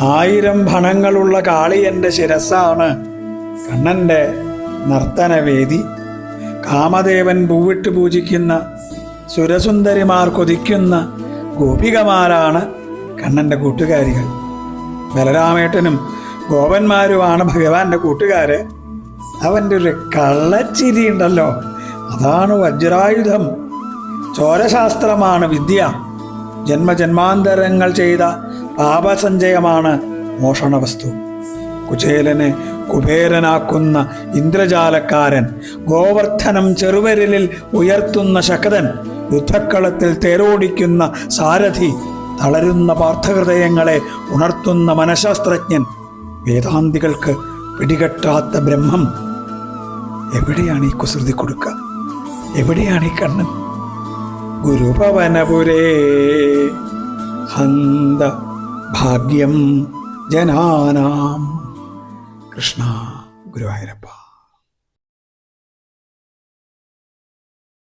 1000 ഭണങ്ങളുള്ള കാളിയൻ്റെ ശിരസ്സാണ് കണ്ണൻ്റെ നർത്തനവേദി. കാമദേവൻ പൂവിട്ട് പൂജിക്കുന്ന സുരസുന്ദരിമാർ കൊതിക്കുന്ന ഗോപികമാരാണ് കണ്ണൻ്റെ കൂട്ടുകാരികൾ. ബലരാമേട്ടനും ഗോപന്മാരുമാണ് ഭഗവാന്റെ കൂട്ടുകാര്. അവൻ്റെ ഒരു കള്ളച്ചിരി ഉണ്ടല്ലോ, അതാണ് വജ്രായുധം. ചോരശാസ്ത്രമാണ് വിദ്യ. ജന്മജന്മാന്തരങ്ങൾ ചെയ്ത പാപസഞ്ചയമാണ് മോഷണവസ്തു. കുചേലനെ കുബേരനാക്കുന്ന ഇന്ദ്രജാലക്കാരൻ, ഗോവർദ്ധനം ചെറുവിരലിൽ ഉയർത്തുന്ന ശകതൻ, യുദ്ധക്കളത്തിൽ തേരോടിക്കുന്ന സാരഥി, തളരുന്ന പാർത്ഥഹൃദയങ്ങളെ ഉണർത്തുന്ന മനഃശാസ്ത്രജ്ഞൻ, വേദാന്തികൾക്ക് പിടികെട്ടാത്ത ബ്രഹ്മം. എവിടെയാണ് ഈ കുസൃതി കൊടുക്കുക? എവിടെയാണ് ഈ കണ്ണൻ? ഗുരുഭവനപുരേ ഹന്ത ഭാഗ്യം ജനാനാം. കൃഷ്ണ ഗുരുവായൂരപ്പ.